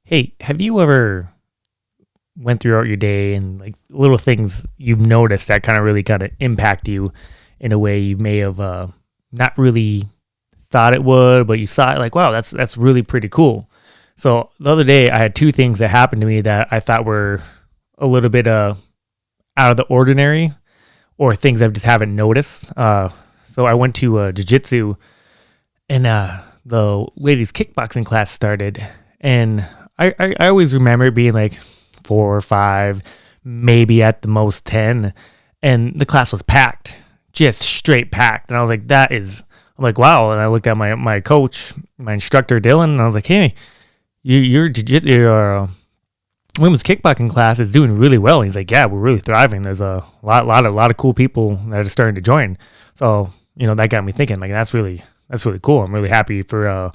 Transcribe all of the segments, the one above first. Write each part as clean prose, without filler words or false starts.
Hey, have you ever went throughout your day and like little things you've noticed that kind of impact you in a way you may have not really thought it would, but you saw it like, wow, that's really pretty cool. So the other day I had two things that happened to me that I thought were a little bit out of the ordinary or things I just haven't noticed. So I went to Jiu Jitsu and the ladies kickboxing class started, and I always remember it being like 4 or 5, maybe at the most 10, and the class was packed, just straight packed. And I was like, I'm like, wow. And I looked at my coach, my instructor Dylan, and I was like, hey, your women's kickboxing class is doing really well. And he's like, yeah, we're really thriving. There's a lot of cool people that are starting to join. So that got me thinking, like, that's really cool. I'm really happy for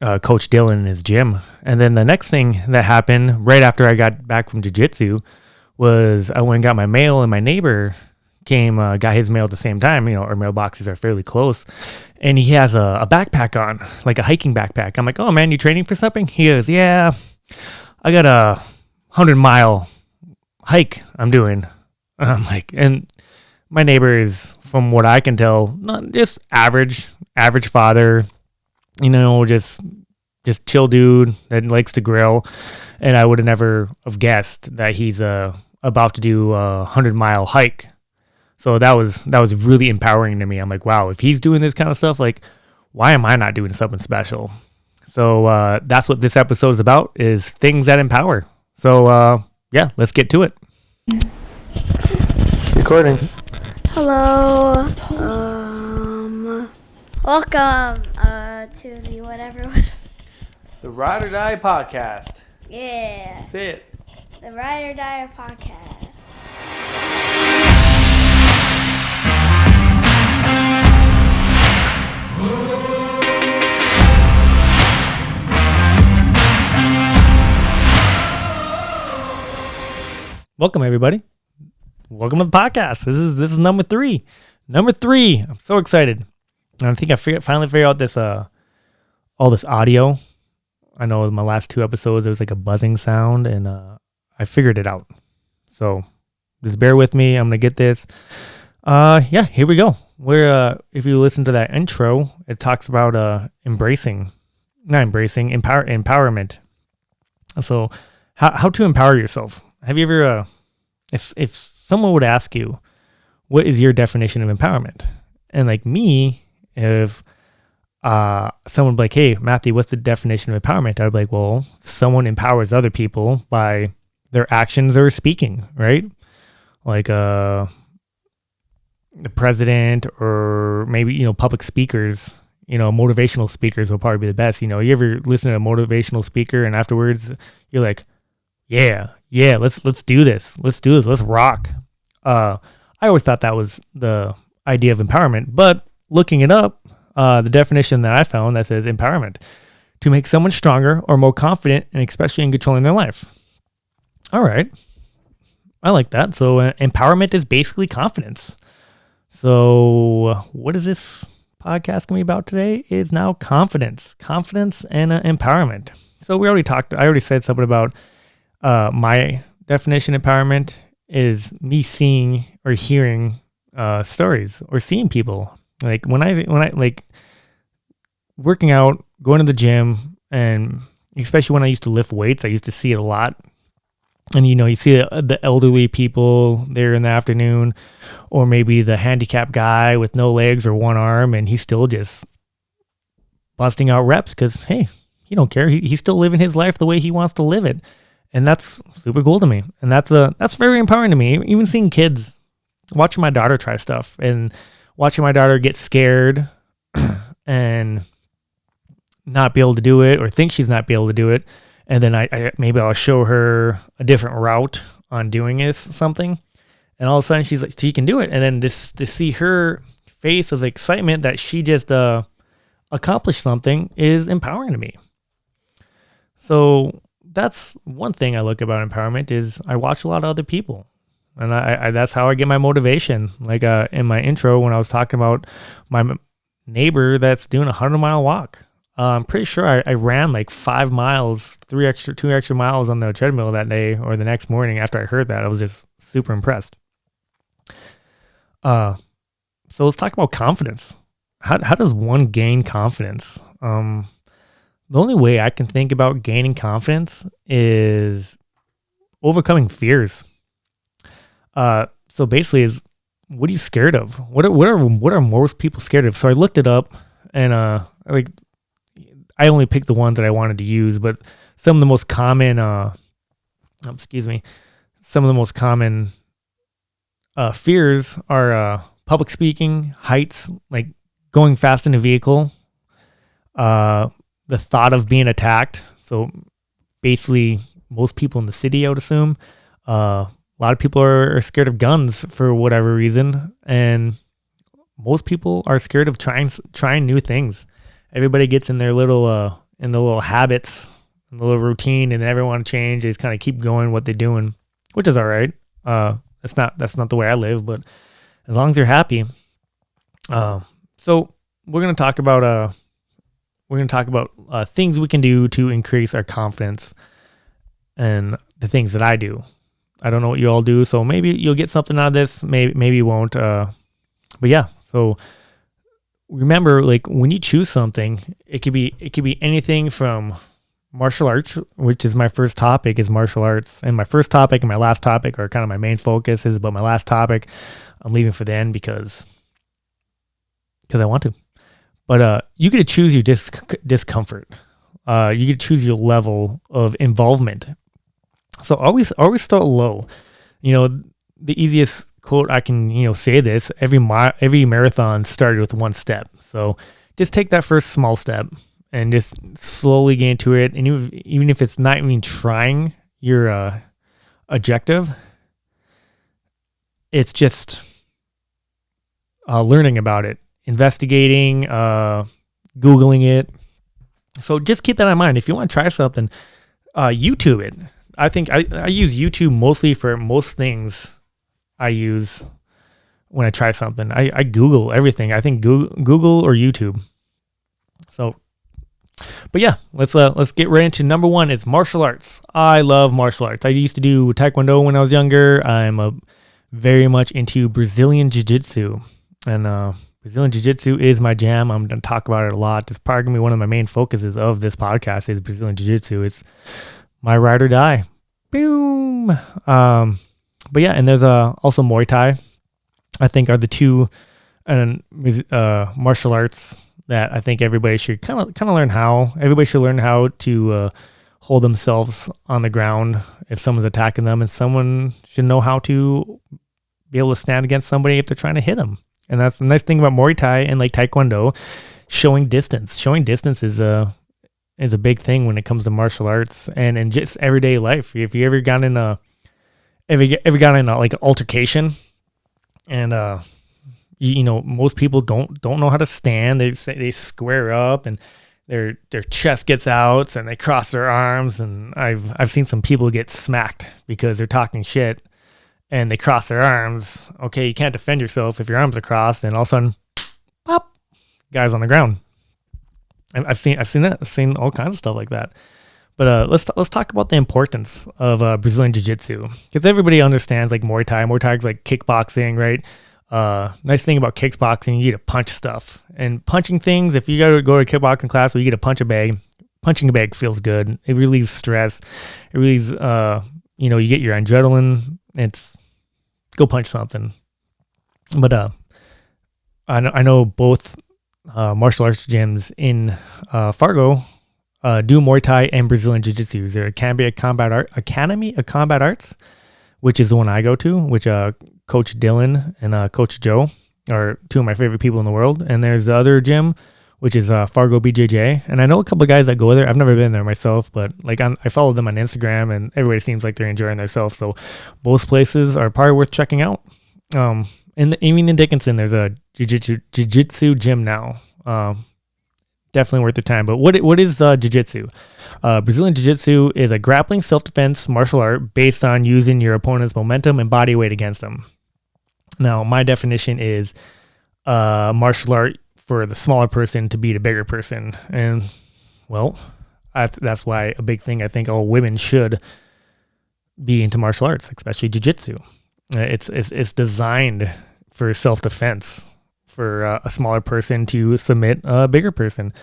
Coach Dylan in his gym. And then the next thing that happened right after I got back from jiu-jitsu was I went and got my mail, and my neighbor came, got his mail at the same time. Our mailboxes are fairly close, and he has a backpack on, like a hiking backpack. I'm like, oh man, you training for something? He goes, yeah, I got a 100-mile hike I'm doing. And I'm like, and my neighbor is, from what I can tell, not just average father, just chill dude that likes to grill. And I would have never have guessed that he's about to do a 100-mile hike. So that was really empowering to me. I'm like, wow, if he's doing this kind of stuff, like, why am I not doing something special? So that's what this episode is about, is things that empower. So yeah, let's get to it. Recording. Hello. Welcome to the whatever. The Ride or Die podcast. Yeah. Say it. The Ride or Die podcast. Welcome everybody. Welcome to the podcast. This is number 3. Number 3. I'm so excited. And I think I finally figured out this all this audio. I know in my last 2 episodes there was like a buzzing sound, and I figured it out. So just bear with me. I'm gonna get this. Yeah, here we go. If you listen to that intro, it talks about empowerment. So how to empower yourself. Have you ever if someone would ask you, what is your definition of empowerment? And like me, if someone would be like, hey, Matthew, what's the definition of empowerment? I'd be like, well, someone empowers other people by their actions or speaking, right? Like the president, or maybe, public speakers, motivational speakers will probably be the best. You ever listen to a motivational speaker and afterwards you're like, yeah, let's do this. Let's rock. I always thought that was the idea of empowerment, but looking it up, the definition that I found that says empowerment, to make someone stronger or more confident, and especially in controlling their life. All right. I like that. So empowerment is basically confidence. So what is this podcast going to be about today? Is now confidence and empowerment. So I already said something about my definition of empowerment is me seeing or hearing stories or seeing people. Like when I like working out, going to the gym, and especially when I used to lift weights, I used to see it a lot. And you see the elderly people there in the afternoon, or maybe the handicapped guy with no legs or one arm, and he's still just busting out reps because, hey, he don't care. He's still living his life the way he wants to live it. And that's super cool to me. And that's very empowering to me. Even seeing kids, watching my daughter try stuff and watching my daughter get scared and not be able to do it, or think she's not be able to do it. And then maybe I'll show her a different route on doing something. And all of a sudden she's like, she can do it. And then to see her face of excitement that she just accomplished something is empowering to me. So that's one thing I look about empowerment, is I watch a lot of other people, and I that's how I get my motivation. Like in my intro, when I was talking about my neighbor that's doing a 100-mile walk, I'm pretty sure I ran like 5 miles, 2 extra miles on the treadmill that day or the next morning after I heard that. I was just super impressed. So let's talk about confidence. How does one gain confidence? The only way I can think about gaining confidence is overcoming fears. So basically, is what are you scared of? What are most people scared of? So I looked it up, and like I only picked the ones that I wanted to use, but some of the most common, some of the most common fears are public speaking, heights, like going fast in a vehicle, the thought of being attacked. So basically, most people in the city, I would assume, a lot of people are scared of guns for whatever reason, and most people are scared of trying new things. Everybody gets in their little habits, in the little routine, and never want to change. They just kind of keep going what they're doing, which is all right. That's not the way I live, but as long as you're happy. So we're gonna talk about things we can do to increase our confidence, and the things that I do. I don't know what you all do, so maybe you'll get something out of this. Maybe you won't. But yeah. So remember, like when you choose something, it could be anything from martial arts, which is my first topic, is martial arts, and my first topic and my last topic are kind of my main focuses. But my last topic, I'm leaving for the end because I want to. But you get to choose your discomfort. You get to choose your level of involvement. So always start low. The easiest quote I can say this: every marathon started with one step. So just take that first small step and just slowly get into it. And even if it's not even trying your objective, it's just learning about it, investigating, Googling it. So just keep that in mind. If you want to try something, YouTube it. I think I use YouTube mostly for most things I use when I try something. I Google everything. I think Google or YouTube. So, but yeah, let's get right into number one. It's martial arts. I love martial arts. I used to do Taekwondo when I was younger. I'm very much into Brazilian Jiu Jitsu, and Brazilian Jiu Jitsu is my jam. I'm going to talk about it a lot. It's probably going to be one of my main focuses of this podcast is Brazilian Jiu Jitsu. It's my ride or die. Boom. But yeah, and there's also Muay Thai. I think are the two martial arts that I think everybody should kind of learn how. Everybody should learn how to hold themselves on the ground if someone's attacking them, and someone should know how to be able to stand against somebody if they're trying to hit them. And that's the nice thing about Muay Thai and like Taekwondo, showing distance. Showing distance is a big thing when it comes to martial arts and in just everyday life. If you ever got in a like an altercation, and most people don't know how to stand. They square up and their chest gets out and they cross their arms, and I've seen some people get smacked because they're talking shit and they cross their arms. Okay, you can't defend yourself if your arms are crossed, and all of a sudden, pop, guy's on the ground. I've seen that. I've seen all kinds of stuff like that. But let's talk about the importance of Brazilian Jiu-Jitsu, because everybody understands like Muay Thai. Muay Thai is like kickboxing, right? Nice thing about kickboxing, you get to punch stuff. And punching things, if you got to go to a kickboxing class where you get to punch a bag, punching a bag feels good. It relieves stress. It relieves, you get your adrenaline. It's go punch something. But I know both martial arts gyms in Fargo do Muay Thai and Brazilian Jiu-Jitsu. There can be Academy of Combat Arts, which is the one I go to, which Coach Dylan and Coach Joe are two of my favorite people in the world. And there's the other gym, which is Fargo BJJ. And I know a couple of guys that go there. I've never been there myself, but like I follow them on Instagram, and everybody seems like they're enjoying themselves. So both places are probably worth checking out. And even in Dickinson, there's a jiu-jitsu gym now. Definitely worth the time. But what is jiu-jitsu? Brazilian jiu-jitsu is a grappling self-defense martial art based on using your opponent's momentum and body weight against them. Now, my definition is martial art for the smaller person to beat a bigger person. And Well, that's why a big thing I think all women should be into martial arts, especially jiu-jitsu. It's designed for self-defense, for a smaller person to submit a bigger person,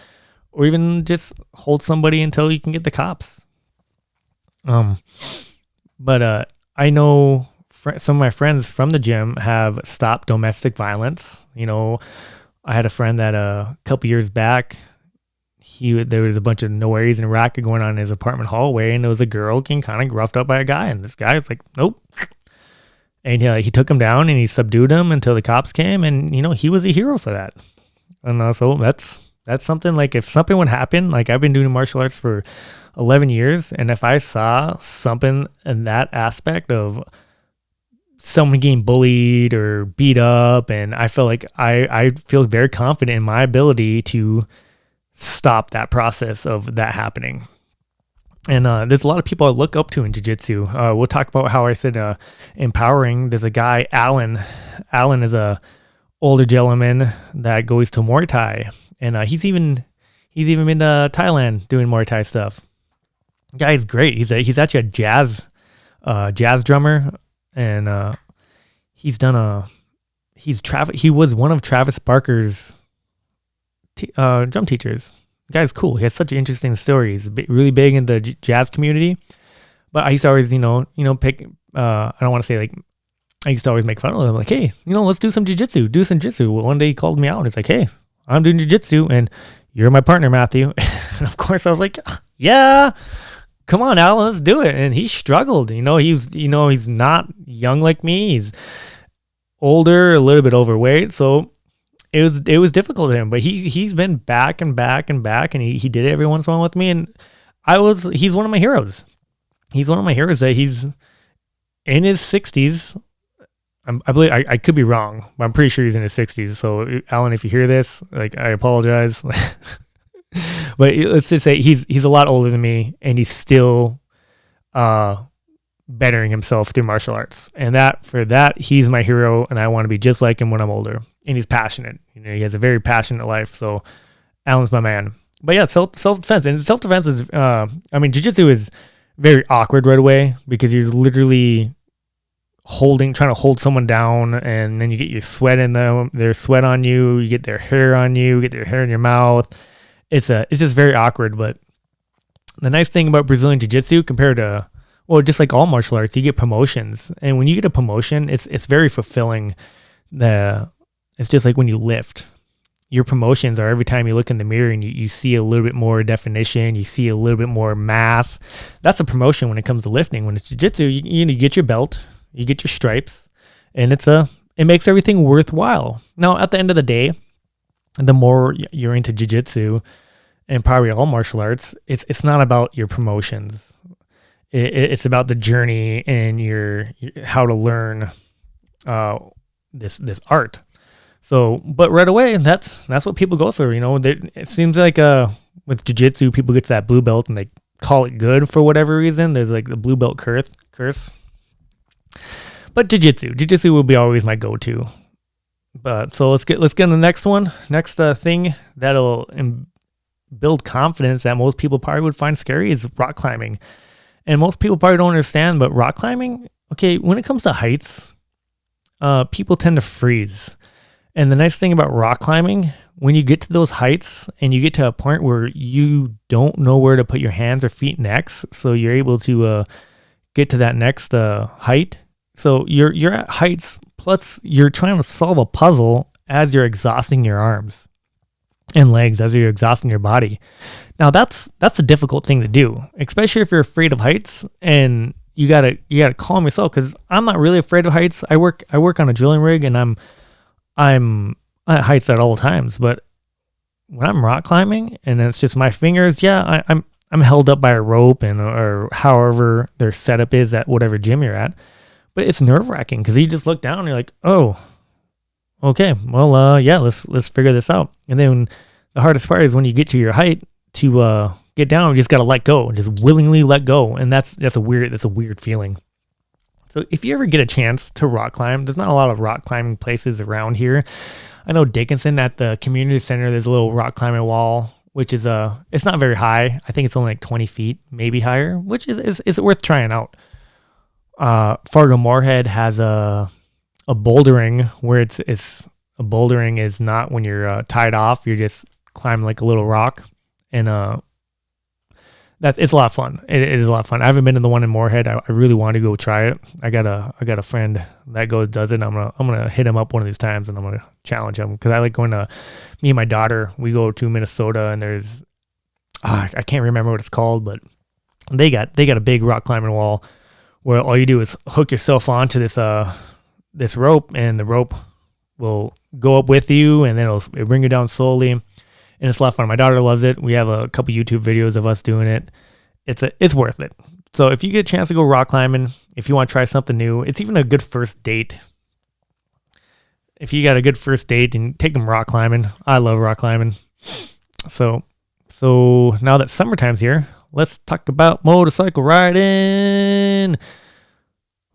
or even just hold somebody until you can get the cops. But I know some of my friends from the gym have stopped domestic violence. I had a friend that a couple years back, there was a bunch of noise and racket going on in his apartment hallway, and there was a girl getting kind of roughed up by a guy, and this guy was like, nope. And he took him down and he subdued him until the cops came, and he was a hero for that. And so that's something, like, if something would happen, like, I've been doing martial arts for 11 years, and if I saw something in that aspect of someone getting bullied or beat up, and I felt like I feel very confident in my ability to stop that process of that happening. And there's a lot of people I look up to in jiu-jitsu. We'll talk about how I said empowering. There's a guy, Alan. Alan is a older gentleman that goes to Muay Thai, and he's even been to Thailand doing Muay Thai stuff. The guy's great. He's actually a jazz drummer, and he was one of Travis Barker's drum teachers. The guy's cool. He has such an interesting story. He's really big in the jazz community. But I used to always, pick. I don't want to say, like, I used to always make fun of him. Like, hey, let's do some jiu-jitsu. Well, one day he called me out and he's like, hey, I'm doing jiu-jitsu and you're my partner, Matthew. And of course I was like, yeah, come on, Al, let's do it. And he struggled. He's not young like me. He's older, a little bit overweight. So it was difficult to him, but he's been back and back and back, and he did it every once in a while with me, and he's one of my heroes. He's one of my heroes that he's in his 60s. I believe I could be wrong, but I'm pretty sure he's in his 60s. So Alan, if you hear this, like, I apologize. But let's just say he's a lot older than me, and he's still bettering himself through martial arts. And for that, he's my hero, and I want to be just like him when I'm older. And he's passionate. He has a very passionate life. So Alan's my man. But yeah, self-defense. And self-defense is, jiu-jitsu is very awkward right away, because you're literally trying to hold someone down, and then you get your sweat in their sweat on you, you get their hair on you, you get their hair in your mouth. It's just very awkward. But the nice thing about Brazilian jiu-jitsu compared to, well, just like all martial arts, you get promotions. And when you get a promotion, it's very fulfilling. It's just like when you lift. Your promotions are every time you look in the mirror and you see a little bit more definition, you see a little bit more mass. That's a promotion when it comes to lifting. When it's jiu-jitsu, you get your belt, you get your stripes, and it makes everything worthwhile. Now, at the end of the day, the more you're into jiu-jitsu, and probably all martial arts, it's not about your promotions. It's about the journey and your how to learn this art. So, but right away, that's what people go through. It seems like with jiu-jitsu, people get to that blue belt and they call it good for whatever reason. There's like the blue belt curse. But jiu-jitsu will be always my go-to. But so let's get on the next one. Next thing that'll build confidence that most people probably would find scary is rock climbing. And most people probably don't understand, but rock climbing, okay, when it comes to heights, people tend to freeze. And the nice thing about rock climbing, when you get to those heights and you get to a point where you don't know where to put your hands or feet next, so you're able to get to that next height. So you're at heights, plus you're trying to solve a puzzle as you're exhausting your arms and legs, as you're exhausting your body. Now that's a difficult thing to do, especially if you're afraid of heights, and you gotta calm yourself, because I'm not really afraid of heights. I work on a drilling rig, and I'm at heights at all times. But when I'm rock climbing and it's just my fingers, yeah, I'm held up by a rope or however their setup is at whatever gym you're at. But it's nerve wracking, because you just look down and you're like, oh, okay, well, yeah, let's figure this out. And then the hardest part is when you get to your height, to get down, you just gotta let go and just willingly let go. And that's a weird feeling. So if you ever get a chance to rock climb, there's not a lot of rock climbing places around here. I know Dickinson at the community center, there's a little rock climbing wall which is it's not very high. I think it's only like 20 feet, maybe higher, which is worth trying out. Fargo Moorhead has a bouldering where it's a bouldering is not when you're tied off. You're just climbing like a little rock, and it's a lot of fun. It is a lot of fun. I haven't been to the one in Moorhead. I really want to go try it. I got a friend that does it. I'm gonna hit him up one of these times, and I'm gonna challenge him because I like going to. Me and my daughter, we go to Minnesota, and there's I can't remember what it's called, but they got a big rock climbing wall where all you do is hook yourself onto this rope, and the rope will go up with you, and then it'll bring you down slowly. And it's a lot of fun. My daughter loves it. We have a couple YouTube videos of us doing it. It's worth it. So if you get a chance to go rock climbing, if you want to try something new, it's even a good first date. If you got a good first date and take them rock climbing, I love rock climbing. So now that summertime's here, let's talk about motorcycle riding.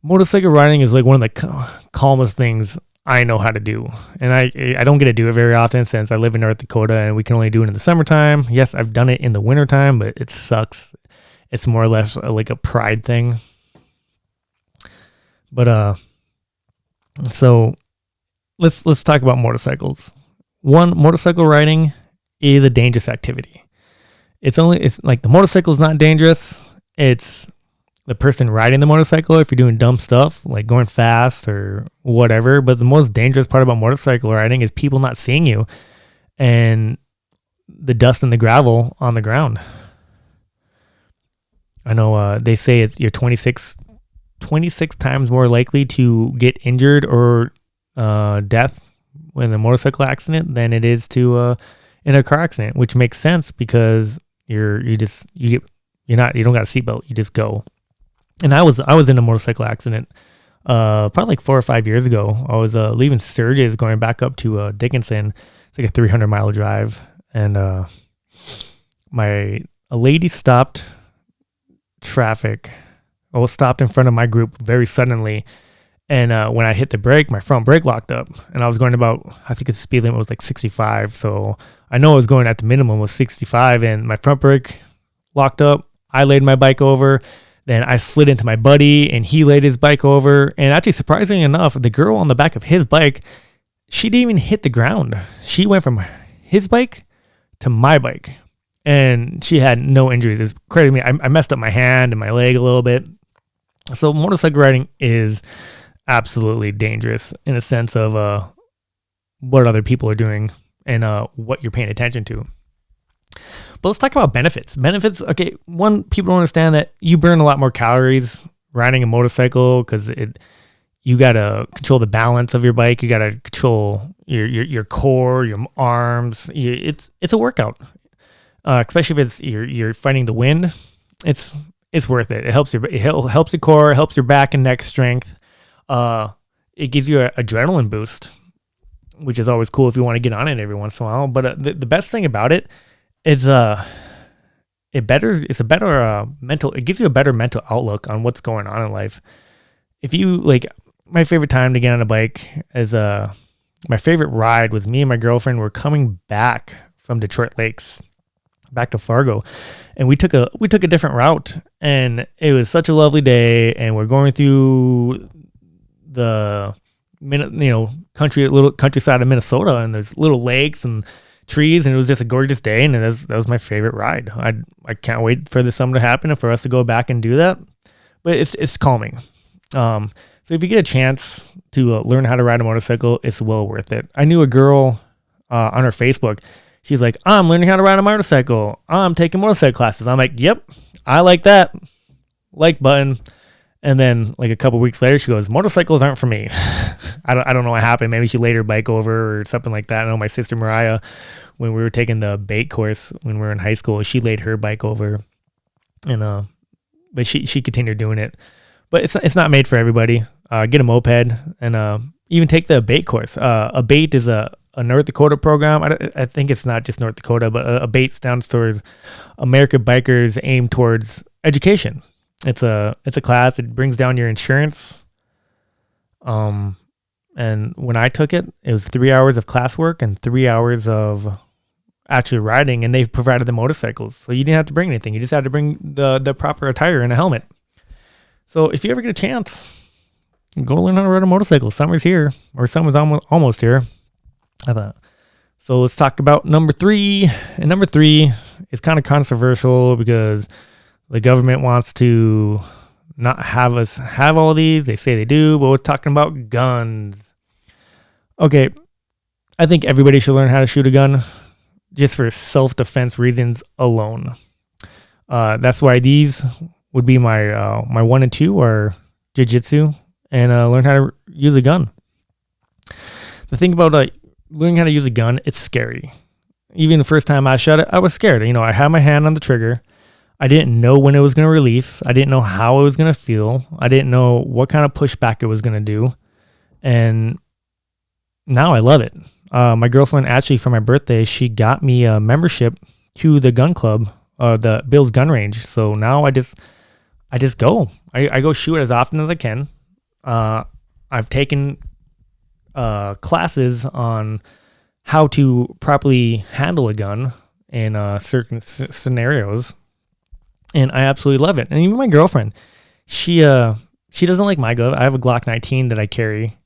Motorcycle riding is like one of the calmest things I know how to do. And I don't get to do it very often since I live in North Dakota and we can only do it in the summertime. Yes, I've done it in the wintertime, but it sucks. It's more or less like a pride thing. But so let's talk about motorcycles. One, motorcycle riding is a dangerous activity. It's like the motorcycle is not dangerous. It's the person riding the motorcycle if you're doing dumb stuff like going fast or whatever. But the most dangerous part about motorcycle riding is people not seeing you and the dust and the gravel on the ground. I know they say you're 26 times more likely to get injured or death in a motorcycle accident than it is to in a car accident, which makes sense because you don't got a seatbelt, you just go. And I was in a motorcycle accident probably like 4 or 5 years ago. I was leaving Sturgis going back up to Dickinson. It's like a 300-mile drive, and a lady stopped traffic. Stopped in front of my group very suddenly. And when I hit the brake, my front brake locked up. And I was going about, I think the speed limit was like 65. So I know I was going at the minimum was 65. And my front brake locked up. I laid my bike over. Then I slid into my buddy and he laid his bike over. And actually, surprisingly enough, the girl on the back of his bike, she didn't even hit the ground. She went from his bike to my bike. And she had no injuries. It's crazy to me. I messed up my hand and my leg a little bit. So motorcycle riding is absolutely dangerous in a sense of what other people are doing and what you're paying attention to. But let's talk about benefits. Benefits, okay, one, people don't understand that you burn a lot more calories riding a motorcycle because you got to control the balance of your bike. You got to control your core, your arms. It's a workout, especially if you're fighting the wind. It's worth it. It helps your core, it helps your back and neck strength. It gives you an adrenaline boost, which is always cool if you want to get on it every once in a while. But the best thing about it is it gives you a better mental outlook on what's going on in life. If you like, my favorite time to get on a bike is my favorite ride was me and my girlfriend were coming back from Detroit Lakes back to Fargo, and we took a different route, and it was such a lovely day, and we're going through the little countryside of Minnesota, and there's little lakes and trees, and it was just a gorgeous day, and that was my favorite ride. I can't wait for the summer to happen and for us to go back and do that. But it's calming. So if you get a chance to learn how to ride a motorcycle, it's well worth it. I knew a girl on her Facebook. She's like, I'm learning how to ride a motorcycle. I'm taking motorcycle classes. I'm like, yep, I like that. Like button. And then like a couple weeks later, she goes, motorcycles aren't for me. I don't know what happened. Maybe she laid her bike over or something like that. I know my sister Mariah, when we were taking the bait course when we were in high school, she laid her bike over, and but she continued doing it. But it's not made for everybody. Get a moped and even take the bait course. A bait is a North Dakota program. I think it's not just North Dakota, but a bait stands towards American Bikers Aim Towards Education. It's a class. It brings down your insurance. And when I took it, it was 3 hours of classwork and 3 hours of actually riding, and they've provided the motorcycles. So you didn't have to bring anything. You just had to bring the proper attire and a helmet. So if you ever get a chance, go learn how to ride a motorcycle. Summer's here, or summer's almost here, I thought. So let's talk about number 3. And number 3 is kind of controversial because the government wants to not have us have all these. They say they do, but we're talking about guns. Okay, I think everybody should learn how to shoot a gun just for self-defense reasons alone. That's why these would be my 1 and 2 are Jiu Jitsu and learn how to use a gun. The thing about learning how to use a gun, it's scary. Even the first time I shot it, I was scared. I had my hand on the trigger. I didn't know when it was going to release. I didn't know how it was going to feel. I didn't know what kind of pushback it was going to do. And now I love it. My girlfriend, actually, for my birthday, she got me a membership to the gun club, the Bill's gun range. So now I just go. I go shoot as often as I can. I've taken classes on how to properly handle a gun in certain scenarios, and I absolutely love it. And even my girlfriend, she doesn't like my gun. I have a Glock 19 that I carry,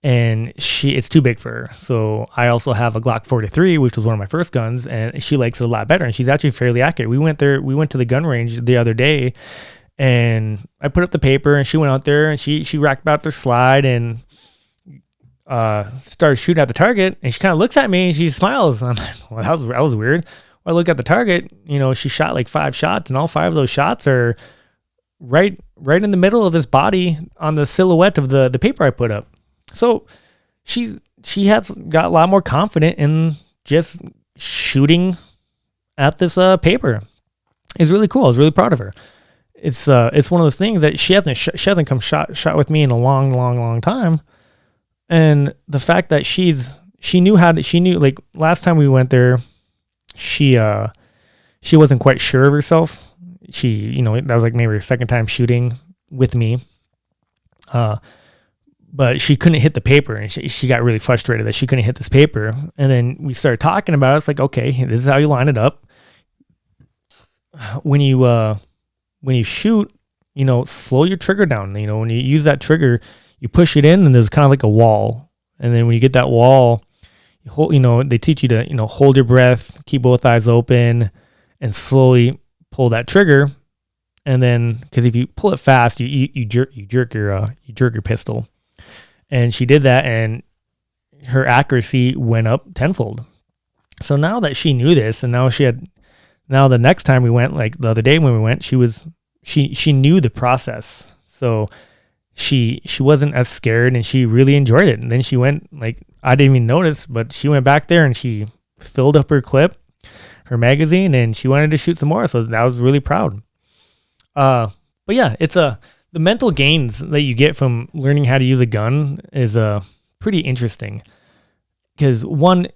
and it's too big for her. So I also have a Glock 43, which was one of my first guns, and she likes it a lot better. And she's actually fairly accurate. We went to the gun range the other day, and I put up the paper, and she went out there, and she racked out the slide and started shooting at the target, and she kind of looks at me and she smiles. I'm like, well, that was weird. Well, I look at the target, she shot like 5 shots, and all 5 of those shots are right in the middle of this body on the silhouette of the paper I put up. So she has got a lot more confident in just shooting at this paper. It's really cool. I was really proud of her. It's one of those things that she hasn't come shot with me in a long time. And the fact that she knew like last time we went there, she wasn't quite sure of herself. That was like maybe her second time shooting with me. But she couldn't hit the paper, and she got really frustrated that she couldn't hit this paper. And then we started talking about it. It's like, okay, this is how you line it up. When you shoot, slow your trigger down. When you use that trigger, you push it in, and there's kind of like a wall. And then when you get that wall, you hold, they teach you to, hold your breath, keep both eyes open, and slowly pull that trigger. And then, because if you pull it fast, you jerk your pistol. And she did that, and her accuracy went up tenfold. So now that she knew this, and now the next time we went, like the other day when we went, she knew the process. So she wasn't as scared, and she really enjoyed it. And then she went, like, I didn't even notice, but she went back there and she filled up her clip, her magazine, and she wanted to shoot some more. So I was really proud. But yeah, it's the mental gains that you get from learning how to use a gun is pretty interesting. Because one,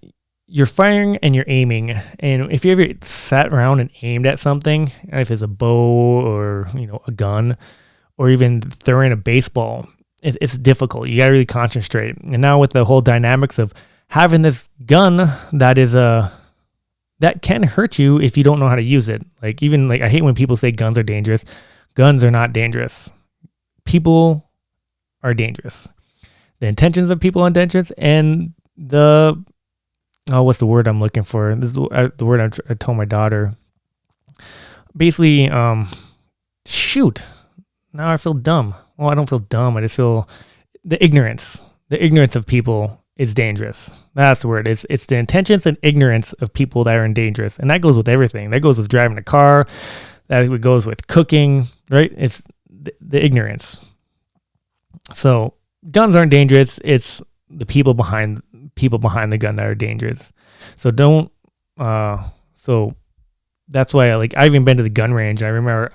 you're firing and you're aiming. And if you ever sat around and aimed at something, if it's a bow or, a gun, or even throwing a baseball, it's difficult. You gotta really concentrate. And now with the whole dynamics of having this gun that can hurt you if you don't know how to use it. I hate when people say guns are dangerous. Guns are not dangerous. People are dangerous. The intentions of people are dangerous, and what's the word I'm looking for? This is the word I told my daughter. Basically, shoot. Now I feel dumb. Well, I don't feel dumb. I just feel the ignorance. The ignorance of people is dangerous. That's the word. It's the intentions and ignorance of people that are dangerous. And that goes with everything. That goes with driving a car. That goes with cooking, right? It's the ignorance. So guns aren't dangerous. It's the people behind the gun that are dangerous. So don't, so that's why I've even been to the gun range. I remember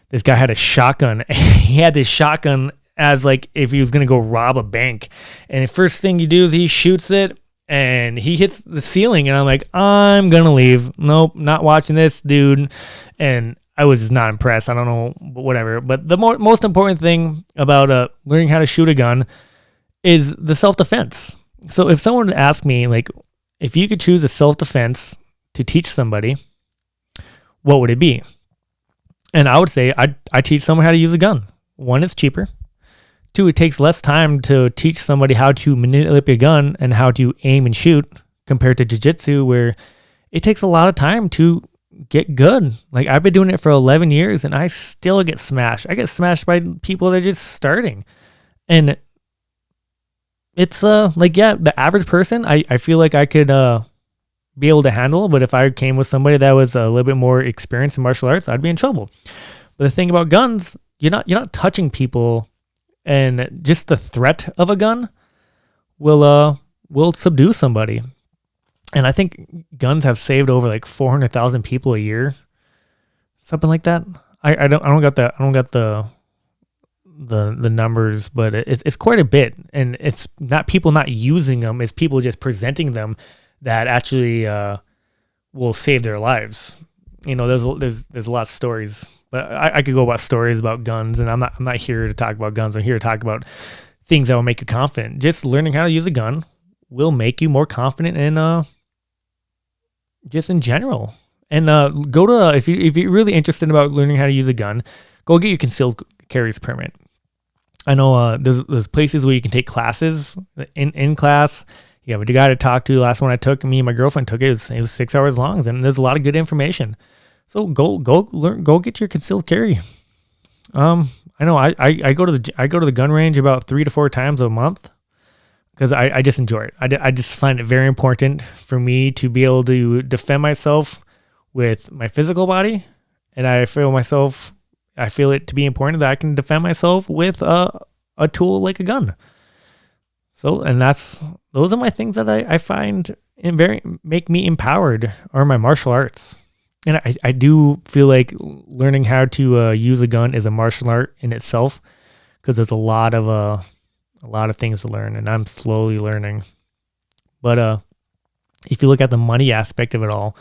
this guy had a shotgun. He had this shotgun as if he was going to go rob a bank. And the first thing you do is he shoots it and he hits the ceiling. And I'm like, I'm going to leave. Nope, not watching this, dude. And I was just not impressed. I don't know, but whatever. But the most important thing about learning how to shoot a gun is the self-defense. So if someone would ask me, if you could choose a self-defense to teach somebody, what would it be? And I would say I teach someone how to use a gun. One, it's cheaper. Two, it takes less time to teach somebody how to manipulate a gun and how to aim and shoot compared to jiu-jitsu, where it takes a lot of time to get good. Like, I've been doing it for 11 years and I still get smashed. I get smashed by people that are just starting. And it's the average person, I feel like I could be able to handle, but if I came with somebody that was a little bit more experienced in martial arts, I'd be in trouble. But the thing about guns, you're not touching people, and just the threat of a gun will subdue somebody. And I think guns have saved over like 400,000 people a year, something like that. I don't got the numbers, but it's quite a bit, and it's not people not using them; it's people just presenting them that actually will save their lives. You know, there's a lot of stories, but I could go about stories about guns, and I'm not here to talk about guns. I'm here to talk about things that will make you confident. Just learning how to use a gun will make you more confident in just in general. And go to if you're really interested about learning how to use a gun, go get your concealed carries permit. I know there's places where you can take classes in class. You have a guy to talk to. The last one I took, me and my girlfriend took it. It was 6 hours long, and there's a lot of good information. So go learn, go get your concealed carry. I know I go to the gun range about 3 to 4 times a month because I just enjoy it. I just find it very important for me to be able to defend myself with my physical body, and I feel it to be important that I can defend myself with a tool like a gun. So, and those are my things that I find make me empowered, are my martial arts. And I do feel like learning how to use a gun is a martial art in itself, because there's a lot of things to learn, and I'm slowly learning. But if you look at the money aspect of it all,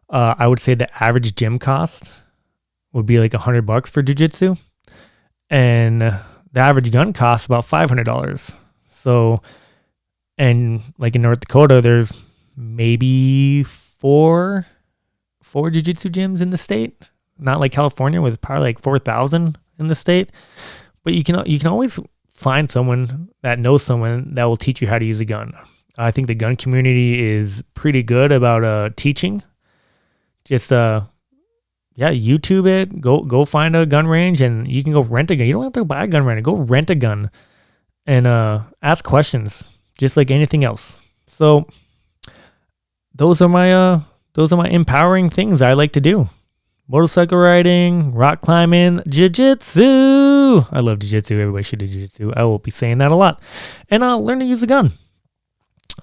I would say the average gym cost would be like $100 for jiu-jitsu, and the average gun costs about $500. So, and like in North Dakota, there's maybe four jiu-jitsu gyms in the state. Not like California, with probably like 4,000 in the state. But you can always find someone that knows someone that will teach you how to use a gun. I think the gun community is pretty good about teaching. Just YouTube it. Go find a gun range, and you can go rent a gun. You don't have to buy a gun right now. Go rent a gun and ask questions, just like anything else. So those are my empowering things I like to do: motorcycle riding, rock climbing, jiu-jitsu. I love jiu-jitsu. Everybody should do jiu-jitsu. I will be saying that a lot. And I'll learn to use a gun.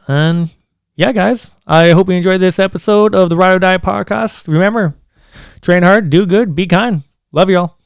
And yeah, guys, I hope you enjoyed this episode of the Ride or Die podcast. Remember, train hard, do good, be kind. Love y'all.